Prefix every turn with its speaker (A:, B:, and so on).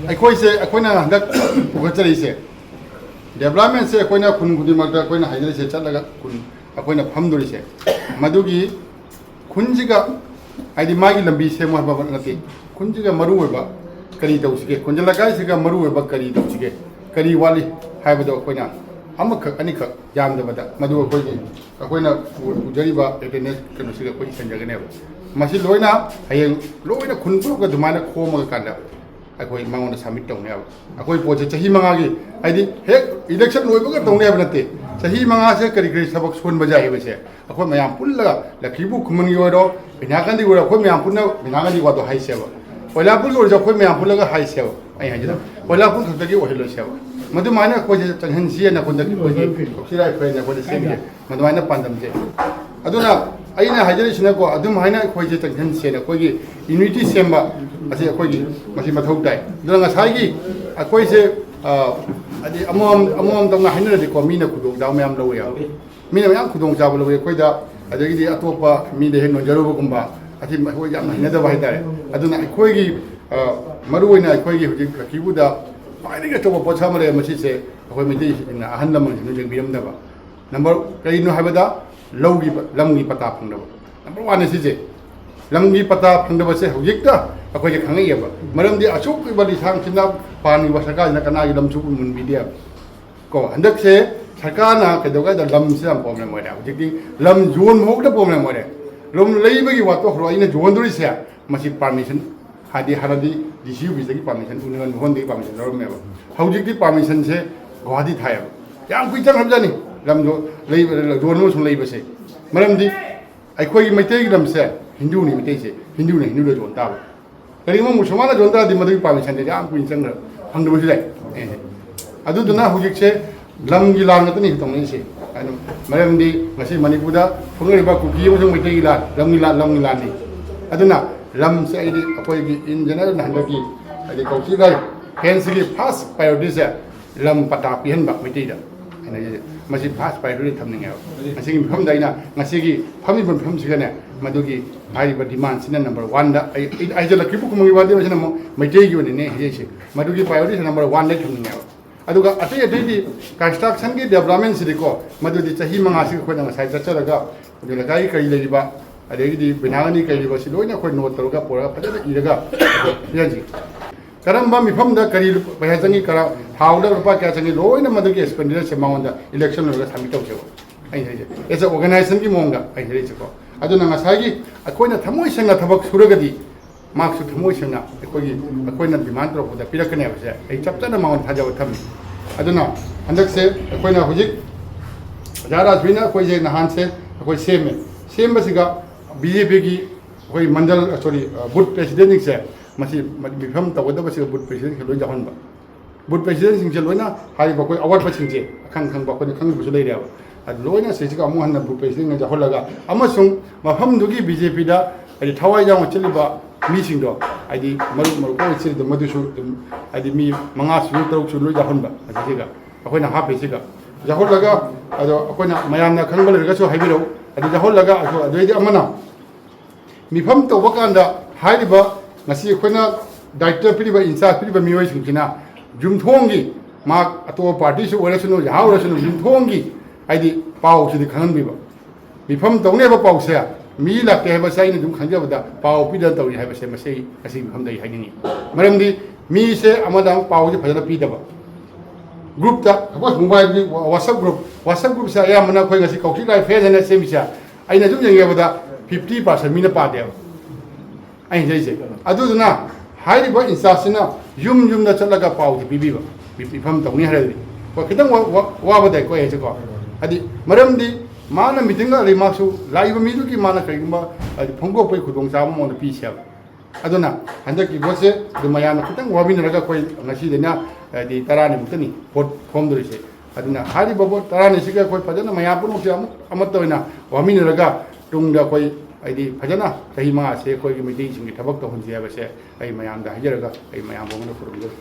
A: ꯑꯩꯈꯣꯏꯁꯦ ꯑꯩꯈꯣꯏꯅ ꯍꯟꯗꯛ ꯄꯨꯈꯠꯆꯔꯤꯁꯦ ꯗꯦꯕꯂꯞꯃꯦꯟꯁꯦ ꯑꯩꯈꯣꯏꯅ ꯈꯨꯟ ꯈꯨꯗꯤꯡꯃꯛꯇ ꯑꯩꯈꯣꯏꯅ ꯍꯥꯏꯖꯔꯤꯁꯦ ꯆꯠꯂꯒ ꯈꯨꯟ ꯑꯩꯈꯣꯏꯅ ꯐꯝꯗꯣꯔꯤꯁꯦ ꯃꯗꯨꯒꯤ ꯈꯨꯟꯁꯤꯒ ꯍꯥꯏꯗꯤ ꯃꯥꯒꯤ ꯂꯝꯕꯤ ꯁꯦꯝꯃꯨ ꯍꯥꯏꯕ ꯅꯠꯇꯦ ꯈꯨꯟꯁꯤꯒ ꯃꯔꯨꯑꯣꯏꯕ ꯀꯔꯤ ꯇꯧꯁꯤꯒꯦ ꯈꯨꯟꯖꯟ ꯂꯩꯀꯥꯏꯁꯤꯒ ꯃꯔꯨꯑꯣꯏꯕ ꯀꯔꯤ ꯇꯧꯁꯤꯒꯦ ꯀꯔꯤ ꯋꯥꯠꯂꯤ ꯍꯥꯏꯕꯗꯣ ꯑꯩꯈꯣꯏꯅ ꯑꯃꯈꯛ ꯑꯅꯤꯈꯛ ꯌꯥꯝꯗꯕꯗ ꯃꯗꯨ ꯑꯩꯈꯣꯏꯅ ꯄꯨꯖꯔꯤꯕ ꯑꯦꯇꯦꯟꯗꯦꯟꯁ ꯀꯩꯅꯣꯁꯤꯒ ꯑꯩꯈꯣꯏ ꯏꯁꯟꯖꯒꯅꯦꯕ ꯃꯁꯤ ꯂꯣꯏꯅ ꯍꯌꯦꯡ ꯂꯣꯏꯅ ꯈꯨꯟ ꯄꯨꯂꯞꯀ ꯑꯗꯨꯃꯥꯏꯅ ꯈꯣꯝꯃꯒ ꯀꯥꯟꯗ ꯑꯩꯈꯣꯏ ꯃꯉꯣꯟꯗ ꯁꯕꯃꯤꯠ ꯇꯧꯅꯦꯕ ꯑꯩꯈꯣꯏ ꯄꯣꯠꯁꯦ ꯆꯍꯤ 5ꯒꯤ ꯍꯥꯏꯗꯤ ꯍꯦꯛ ꯏꯂꯦꯛꯁꯟ ꯂꯣꯏꯕꯒ ꯇꯧꯅꯦ ꯍꯥꯏꯕ ꯅꯠꯇꯦ ꯆꯍꯤ 5ꯁꯦ ꯀꯔꯤ ꯀꯔꯤ ꯊꯕꯛ ꯁꯣꯟꯕ ꯌꯥꯏ ꯍꯥꯏꯕꯁꯦ ꯑꯩꯈꯣꯏ ꯃꯌꯥꯝ ꯄꯨꯜꯂꯒ ꯂꯛꯈꯤꯕꯨ ꯈꯨꯃꯟꯒꯤ ꯑꯣꯏꯔꯣ ꯕꯤꯅꯥꯀꯟꯗꯒꯤ ꯑꯣꯏꯔꯣ ꯑꯩꯈꯣꯏ ꯃꯌꯥꯝ ꯄꯨꯟꯅ ꯕꯤꯅꯥꯀꯟꯗꯒꯤ ꯋꯥꯗꯣ ꯍꯥꯏꯁꯦꯕ ꯑꯣꯏꯂꯥꯄꯨꯔꯒꯤ ꯑꯣꯏꯔꯁꯨ ꯑꯩꯈꯣꯏ ꯃꯌꯥꯝ ꯄꯨꯜꯂꯒ ꯍꯥꯏꯁꯦꯕ ꯑꯩ ꯍꯥꯏꯖꯤꯅ ꯑꯣꯏꯂꯥꯄꯨꯔ ꯈꯛꯇꯒꯤ ꯑꯣꯏꯍꯜꯂꯣꯏꯁꯦꯕ ꯃꯗꯨꯃꯥꯏꯅ ꯑꯩꯈꯣꯏꯁꯦ ꯆꯪꯍꯟꯁꯤꯅ ꯑꯩꯈꯣꯏꯗ ꯑꯩꯈꯣꯏꯒꯤ ꯀꯧꯁꯤꯔꯥꯏ ꯐ꯭ꯔꯦꯟꯅ ꯑꯩꯈꯣꯏꯗ ꯁꯦꯝꯒꯦ ꯃꯗꯨꯃꯥꯏꯅ ꯄꯥꯟꯗꯝꯁꯦ ꯑꯗꯨꯅ ꯑꯩꯅ ꯍꯥꯏꯖꯔꯤꯁꯤꯅꯀꯣ ꯑꯗꯨꯝꯍꯥꯏꯅ ꯑꯩꯈꯣꯏꯁꯦ ꯆꯪꯍꯟꯁꯦꯅ ꯑꯩꯈꯣꯏꯒꯤ ꯌꯨꯅꯤꯇꯤ ꯁꯦꯝꯕ ꯑꯁꯤ ꯑꯩꯈꯣꯏꯒꯤ ꯃꯁꯤ ꯃꯊꯧ ꯇꯥꯏ ꯑꯗꯨꯅ ꯉꯁꯥꯏꯒꯤ ꯑꯩꯈꯣꯏꯁꯦ ꯍꯥꯏꯗꯤ ꯑꯃꯃꯝꯇꯪꯅ ꯍꯥꯏꯅꯔꯗꯤꯀꯣ ꯃꯤꯅ ꯈꯨꯗꯣꯡꯆꯥꯕ ꯃꯌꯥꯝ ꯂꯧꯋꯦꯕ ꯃꯤꯅ ꯃꯌꯥꯝ ꯈꯨꯗꯣꯡꯆꯥꯕ ꯂꯧꯋꯤ ꯑꯩꯈꯣꯏꯗ ꯑꯗꯒꯤꯗꯤ ꯑꯇꯣꯞꯄ ꯃꯤꯗ ꯍꯦꯛ ꯅꯣꯟꯖꯔꯨꯕꯒꯨꯝꯕ ꯑꯁꯤ ꯑꯩꯈꯣꯏ ꯌꯥꯝꯅ ꯍꯩꯅꯗꯕ ꯍꯥꯏꯇꯥꯔꯦ ꯑꯗꯨꯅ ꯑꯩꯈꯣꯏꯒꯤ ꯃꯔꯨꯑꯣꯏꯅ ꯑꯩꯈꯣꯏꯒꯤ ꯍꯧꯖꯤꯛ ꯂꯛꯈꯤꯕꯨꯗ ꯈ꯭ꯋꯥꯏꯗꯒꯤ ꯑꯆꯧꯕ ꯄꯣꯠꯁꯛ ꯑꯃ ꯂꯩ ꯃꯁꯤꯁꯦ ꯑꯩꯈꯣꯏ ꯃꯩꯇꯩꯁꯤꯡꯅ ꯑꯍꯜ ꯂꯃꯟꯁꯤꯡꯅ ꯌꯦꯡꯕꯤꯔꯝꯗꯕ ꯅꯝꯕꯔ ꯀꯔꯤꯅꯣ ꯍꯥꯏꯕꯗ ꯂꯝꯒꯤ ꯄꯇꯥ ꯐꯪꯗꯕ ꯅꯝꯕꯔ 1 ꯁꯤꯁꯦ ꯂꯝꯒꯤ ꯄꯇꯥ ꯐꯪꯗꯕꯁꯦ ꯍꯧꯖꯤꯛꯇ ꯑꯩꯈꯣꯏꯁꯦ ꯈꯪꯉꯛꯑꯦꯕ ꯃꯔꯝꯗꯤ ꯑꯁꯨꯛꯀꯤꯕ ꯂꯤꯁꯥꯡꯁꯤꯅ ꯄꯥꯟꯂꯤꯕ ꯁꯔꯀꯥꯔꯁꯤꯅ ꯀꯅꯥꯒꯤ ꯂꯝꯁꯨ ꯃꯨꯟꯕꯤꯗꯦꯕ ꯀꯣ ꯍꯟꯗꯛꯁꯦ ꯁꯔꯀꯥꯔꯅ ꯀꯩꯗꯧꯒꯦꯗ ꯂꯝꯁꯦ ꯌꯥꯝ ꯄ꯭ꯔꯣꯕ꯭ꯂꯦꯝ ꯑꯣꯏꯔꯦ ꯍꯧꯖꯤꯛꯇꯤ ꯂꯝ ꯌꯣꯟꯕꯐꯥꯎꯗ ꯄ꯭ꯔꯣꯕ꯭ꯂꯦꯝ ꯑꯣꯏꯔꯦ ꯂꯝ ꯂꯩꯕꯒꯤ ꯋꯥꯇꯣꯛꯈ꯭ꯔꯣ ꯑꯩꯅ ꯌꯣꯟꯗꯣꯔꯤꯁꯦ ꯃꯁꯤ ꯄꯥꯔꯃꯤꯁꯟ ꯍꯥꯏꯗꯤ ꯍꯥꯟꯅꯗꯤ ꯗꯤ ꯁꯤ ꯑꯣꯐꯤꯁꯇꯒꯤ ꯄꯥꯔꯃꯤꯁꯟ ꯎꯅꯤꯡꯕ ꯃꯐꯝꯗꯒꯤ ꯄꯥꯔꯃꯤꯁꯟ ꯂꯧꯔꯝꯃꯦꯕ ꯍꯧꯖꯤꯛꯇꯤ ꯄꯥꯔꯃꯤꯁꯟꯁꯦ ꯒꯨꯋꯥꯍꯥꯇꯤ ꯊꯥꯏꯌꯦꯕ ꯌꯥꯝ ꯀꯨꯏ ꯆꯪꯈ꯭ꯔꯕꯖꯥꯠꯅꯤ ꯂꯝꯗꯣ ꯂꯩꯕ ꯌꯣꯟꯕ ꯑꯃꯁꯨꯡ ꯂꯩꯕꯁꯦ ꯃꯔꯝꯗꯤ ꯑꯩꯈꯣꯏꯒꯤ ꯃꯩꯇꯩꯒꯤ ꯂꯝꯁꯦ ꯍꯤꯟꯗꯨꯅꯤ ꯃꯩꯇꯩꯁꯦ ꯍꯤꯟꯗꯨꯅ ꯌꯣꯟ ꯇꯥꯕ ꯀꯔꯤꯒꯨꯝꯕ ꯃꯨꯁꯜꯃꯥꯟꯅ ꯌꯣꯟ ꯇꯥꯔꯗꯤ ꯃꯗꯨꯒꯤ ꯄꯥꯔꯃꯤꯁꯟꯁꯦ ꯌꯥꯝ ꯀꯨꯏꯅ ꯆꯪꯈ꯭ꯔ ꯐꯪꯗꯕꯁꯨ ꯌꯥꯏ ꯑꯗꯨꯗꯨꯅ ꯍꯧꯖꯤꯛꯁꯦ ꯂꯝꯒꯤ ꯂꯥꯟ ꯉꯥꯛꯇꯅꯤ ꯇꯧꯅꯔꯤꯁꯦ ꯃꯔꯝꯗꯤ ꯉꯁꯤ ꯃꯅꯤꯄꯨꯔꯗ ꯊꯣꯛꯅꯔꯤꯕ ꯀꯨꯀꯤ ꯑꯃꯁꯨꯡ ꯃꯩꯇꯩꯒꯤ ꯂꯥꯟ ꯂꯝꯒꯤ ꯂꯥꯟꯅꯤ ꯑꯗꯨꯅ ꯂꯝꯁꯦ ꯑꯩꯗꯤ ꯑꯩꯈꯣꯏꯒꯤ ꯏꯟ ꯖꯦꯅꯔꯦꯜ ꯍꯟꯗꯛꯀꯤ ꯍꯥꯏꯗꯤ ꯀꯧꯁꯤꯔꯥꯏ ꯐꯦꯟꯁꯤꯒꯤ ꯐꯥꯔꯁ ꯄ꯭ꯔꯥꯏꯌꯣꯔꯤꯇꯤꯁꯦ ꯂꯝ ꯄꯇꯥ ꯄꯤꯍꯟꯕ ꯃꯩꯇꯩꯗ ꯍꯥꯏꯅ ꯃꯁꯤ ꯐꯥꯔꯁ ꯄ꯭ꯔꯥꯏꯌꯣꯔꯤꯇꯤ ꯊꯝꯅꯤꯡꯉꯦꯕ ꯉꯁꯤꯒꯤ ꯃꯐꯝꯗ ꯑꯩꯅ ꯉꯁꯤꯒꯤ ꯐꯝꯃꯤꯕ ꯃꯐꯝꯁꯤꯒꯅꯦ ꯃꯗꯨꯒꯤ ꯍꯥꯏꯔꯤꯕ ꯗꯤꯃꯥꯟꯁꯤꯅ ꯅꯝꯕꯔ 1ꯗ ꯑꯩ ꯍꯥꯏꯖꯜꯂꯛꯈꯤꯕ ꯈꯨꯃꯪꯒꯤ ꯋꯥꯗꯤ ꯑꯁꯤꯅ ꯑꯃꯨꯛ ꯃꯩꯇꯩꯒꯤ ꯑꯣꯏꯅꯅꯦ ꯍꯥꯏꯖꯩꯁꯦ ꯃꯗꯨꯒꯤ ꯄ꯭ꯔꯥꯏꯌꯣꯔꯤꯇꯤꯁꯤ ꯅꯝꯕꯔ 1ꯗ ꯊꯝꯅꯤꯡꯉꯦꯕ ꯑꯗꯨꯒ ꯑꯇꯩꯗꯤ ꯀꯟꯁꯇ꯭ꯔꯛꯁꯟꯒꯤ ꯗꯦꯕꯂꯞꯃꯦꯟꯁꯤꯗꯤꯀꯣ ꯃꯗꯨꯗꯤ ꯆꯍꯤ 5ꯁꯤꯒ ꯑꯩꯈꯣꯏꯅ ꯉꯁꯥꯏ ꯆꯠꯆꯔꯒ ꯂꯩꯀꯥꯏꯒꯤ ꯀꯔꯤ ꯂꯩꯔꯤꯕ ꯑꯗꯒꯤꯗꯤ ꯕꯤꯅꯥꯒꯅꯤ ꯀꯔꯤ ꯂꯩꯔꯤꯕ ꯁꯤ ꯂꯣꯏꯅ ꯑꯩꯈꯣꯏ ꯅꯣꯠ ꯇꯧꯔꯒ ꯄꯨꯔꯒ ꯐꯖꯅ ꯏꯔꯒ ꯄꯤꯍꯟꯁꯤ ꯀꯔꯝꯕ ꯃꯤꯐꯝꯗ ꯀꯔꯤ ꯄꯩꯁꯥ ꯆꯪꯉꯤ ꯊꯥꯎꯗ ꯂꯨꯄꯥ ꯀꯌꯥ ꯆꯪꯉꯤ ꯂꯣꯏꯅ ꯃꯗꯨꯒꯤ ꯑꯦꯛꯁꯄꯦꯟꯗꯤꯆꯔꯁꯦ ꯃꯉꯣꯟꯗ ꯏꯂꯦꯛꯁꯟ ꯂꯣꯏꯔꯒ ꯁꯕꯃꯤꯠ ꯇꯧꯖꯕ ꯑꯩꯅ ꯍꯥꯏꯁꯦ ꯑꯦꯁ ꯑ ꯑꯣꯔꯒꯅꯥꯏꯖꯦꯁꯟꯒꯤ ꯃꯑꯣꯡꯗ ꯑꯩꯅ ꯍꯥꯏꯔꯤꯁꯦꯀꯣ ꯑꯗꯨꯅ ꯉꯁꯥꯏꯒꯤ ꯑꯩꯈꯣꯏꯅ ꯊꯃꯣꯏ ꯁꯦꯡꯅ ꯊꯕꯛ ꯁꯨꯔꯒꯗꯤ ꯃꯥꯛꯁꯨ ꯊꯃꯣꯏ ꯁꯦꯡꯅ ꯑꯩꯈꯣꯏꯅ ꯗꯤꯃꯥꯟ ꯇꯧꯔꯛꯄꯗ ꯄꯤꯔꯛꯀꯅꯦꯕꯁꯦ ꯑꯩ ꯆꯞ ꯆꯥꯅ ꯃꯉꯣꯟꯗ ꯊꯥꯖꯕ ꯊꯝꯃꯤ ꯑꯗꯨꯅ ꯍꯟꯗꯛꯁꯦ ꯑꯩꯈꯣꯏꯅ ꯍꯧꯖꯤꯛ ꯑꯣꯖꯥ ꯔꯥꯖꯕꯤꯅ ꯑꯩꯈꯣꯏꯁꯦ ꯅꯍꯥꯟꯁꯦ ꯑꯩꯈꯣꯏ ꯁꯦꯝꯕꯁꯤꯒ BJPꯒꯤ ꯑꯩꯈꯣꯏ ꯃꯟꯗꯜ ꯁꯣꯔꯤ ꯕꯨꯠ ꯄ꯭ꯔꯦꯁꯤꯗꯦꯟꯁꯤꯡꯁꯦ ꯃꯁꯤ ꯃꯤꯐꯝ ꯇꯧꯒꯗꯕꯁꯤꯒ ꯕꯨꯠ ꯄ꯭ꯔꯦꯁꯤꯗꯦꯟꯁꯤꯡ ꯂꯣꯏ ꯌꯥꯎꯍꯟꯕ ꯕꯨꯠ ꯄ꯭ꯔꯦꯁꯤꯗꯦꯟꯁꯤꯡꯁꯦ ꯂꯣꯏꯅ ꯍꯥꯏꯔꯤꯕ ꯑꯩꯈꯣꯏ ꯑꯋꯥꯠꯄꯁꯤꯡꯁꯦ ꯈꯪꯕ ꯑꯩꯈꯣꯏꯅ ꯈꯪꯕꯁꯨ ꯂꯩꯔꯦꯕ ꯑꯗꯨ ꯂꯣꯏꯅ ꯁꯤꯁꯤꯒ ꯑꯃꯨꯛ ꯍꯟꯅ ꯕꯨꯠ ꯄ꯭ꯔꯦꯁꯤꯗꯦꯟꯁꯤꯡ ꯌꯥꯎꯍꯜꯂꯒ ꯑꯃꯁꯨꯡ ꯃꯐꯝꯗꯨꯒꯤ BJPꯗ ꯍꯥꯏꯗꯤ ꯊꯋꯥꯏ ꯌꯥꯎꯅ ꯆꯠꯂꯤꯕ ꯃꯤꯁꯤꯡꯗꯣ ꯍꯥꯏꯗꯤ ꯃꯔꯨꯞ ꯑꯣꯏꯅ ꯆꯠꯂꯤꯗꯣ ꯃꯗꯨꯁꯨ ꯑꯗꯨꯝ ꯍꯥꯏꯗꯤ ꯃꯤ 5 6 ꯂꯣꯏ ꯌꯥꯎꯍꯟꯕ ꯑꯁꯤꯁꯤꯒ ꯑꯩꯈꯣꯏꯅ ꯍꯥꯞꯄꯤꯁꯤꯒ ꯌꯥꯎꯍꯜꯂꯒ ꯑꯗꯣ ꯑꯩꯈꯣꯏꯅ ꯃꯌꯥꯝꯅ ꯈꯪꯕ ꯂꯩꯔꯒꯁꯨ ꯍꯥꯏꯕꯤꯔꯛꯎ ꯑꯗꯨ ꯌꯥꯎꯍꯜꯂꯒ ꯑꯗꯨꯗꯩꯗꯤ ꯑꯃꯅ ꯃꯤꯐꯝ ꯇꯧꯕ ꯀꯥꯟꯗ ꯍꯥꯏꯔꯤꯕ ꯉꯁꯤ ꯑꯩꯈꯣꯏꯅ ꯗꯥꯏꯔꯦꯛꯇꯔ ꯄꯤꯔꯤꯕ ꯏꯟꯆꯥꯔꯖ ꯄꯤꯔꯤꯕ ꯃꯤꯑꯣꯏꯁꯤꯡꯁꯤꯅ ꯌꯨꯝꯊꯣꯡꯒꯤ ꯃꯥ ꯑꯇꯣꯞꯄ ꯄꯥꯔꯇꯤꯁꯨ ꯑꯣꯏꯔꯁꯅꯨ ꯌꯥꯍꯧꯔꯁꯅꯨ ꯌꯨꯝꯊꯣꯡꯒꯤ ꯍꯥꯏꯗꯤ ꯄꯥꯎꯁꯤꯗꯤ ꯈꯪꯍꯟꯕꯤꯕ ꯃꯤꯐꯝ ꯇꯧꯅꯦꯕ ꯄꯥꯎꯁꯦ ꯃꯤ ꯂꯥꯛꯇꯦ ꯍꯥꯏꯕꯁꯦ ꯑꯩꯅ ꯑꯗꯨꯝ ꯈꯪꯖꯕꯗ ꯄꯥꯎ ꯄꯤꯗꯅ ꯇꯧꯔꯤ ꯍꯥꯏꯕꯁꯦ ꯃꯁꯤꯒꯤ ꯃꯐꯝꯗ ꯑꯩ ꯍꯥꯏꯅꯤꯡꯉꯤ ꯃꯔꯝꯗꯤ ꯃꯤꯁꯦ ꯑꯃꯗ ꯄꯥꯎꯁꯦ ꯐꯖꯅ ꯄꯤꯗꯕ ꯒ꯭ꯔꯨꯞꯇ ꯁꯄꯣꯁ ꯃꯣꯕꯥꯏꯜꯒꯤ ꯋꯥꯠꯁꯑꯞ ꯒ꯭ꯔꯨꯞꯁꯦ ꯑꯌꯥꯝꯕꯅ ꯑꯩꯈꯣꯏ ꯉꯁꯤ ꯀꯧꯁꯤꯔꯥꯏ ꯐꯦꯁ ꯍꯥꯏꯅ ꯁꯦꯝꯃꯤꯁꯦ ꯑꯩꯅ ꯑꯗꯨꯝ ꯌꯦꯡꯉꯕꯗ 50% ꯃꯤꯅ ꯄꯥꯗꯦꯕ ꯑꯩꯅ ꯍꯥꯏꯖꯩꯁꯦ ꯑꯗꯨꯗꯨꯅ ꯍꯥꯏꯔꯤꯕ ꯏꯟꯆꯥꯔꯖꯁꯤꯅ ꯌꯨꯝꯗ ꯆꯠꯂꯒ ꯄꯥꯎꯁꯦ ꯄꯤꯕꯤꯕ ꯃꯤꯐꯝ ꯇꯧꯅꯤ ꯍꯥꯏꯔꯗꯤ ꯈꯤꯇꯪ ꯋꯥꯕꯗꯥꯏꯀꯣ ꯑꯩꯁꯦꯀꯣ ꯍꯥꯏꯗꯤ ꯃꯔꯝꯗꯤ ꯃꯥꯅ ꯃꯤꯇꯤꯡꯒ ꯃꯥꯁꯨ ꯂꯥꯛꯏꯕ ꯃꯤꯗꯨꯒꯤ ꯃꯥꯅ ꯀꯔꯤꯒꯨꯝꯕ ꯍꯥꯏꯗꯤ ꯐꯣꯡꯗꯣꯛꯄꯒꯤ ꯈꯨꯗꯣꯡꯆꯥꯕ ꯃꯉꯣꯟꯗ ꯄꯤꯁꯦꯕ ꯑꯗꯨꯅ ꯍꯟꯗꯛꯀꯤ ꯚꯣꯠꯁꯦ ꯑꯗꯨ ꯃꯌꯥꯝꯅ ꯈꯤꯇꯪ ꯋꯥꯃꯤꯟꯅꯔꯒ ꯑꯩꯈꯣꯏ ꯉꯁꯤꯗꯩꯅ ꯍꯥꯏꯗꯤ 10ꯅꯤꯃꯨꯛꯇꯅꯤ ꯚꯣꯠ ꯈꯣꯝꯗꯣꯔꯤꯁꯦ ꯑꯗꯨꯅ ꯍꯥꯏꯔꯤꯕ ꯚꯣꯠ 10ꯅꯤꯁꯤꯒ ꯑꯩꯈꯣꯏ ꯐꯖꯅ ꯃꯌꯥꯝ ꯄꯨꯝꯅꯃꯛꯁꯦ ꯑꯃꯠꯇ ꯑꯣꯏꯅ ꯋꯥꯃꯤꯟꯅꯔꯒ ꯇꯨꯡꯗ ꯑꯩꯈꯣꯏ ꯍꯥꯏꯗꯤ ꯐꯖꯅ ꯆꯍꯤ 5ꯁꯦ ꯑꯩꯈꯣꯏꯒꯤ ꯃꯩꯇꯩꯁꯤꯡꯒꯤ ꯊꯕꯛ ꯇꯧꯍꯟꯁꯤ ꯍꯥꯏꯕꯁꯦ ꯑꯩ ꯃꯌꯥꯝꯗ ꯍꯥꯏꯖꯔꯒ ꯑꯩ ꯃꯌꯥꯝ ꯃꯉꯣꯟꯗ ꯈꯨꯔꯨꯝꯖꯔꯤ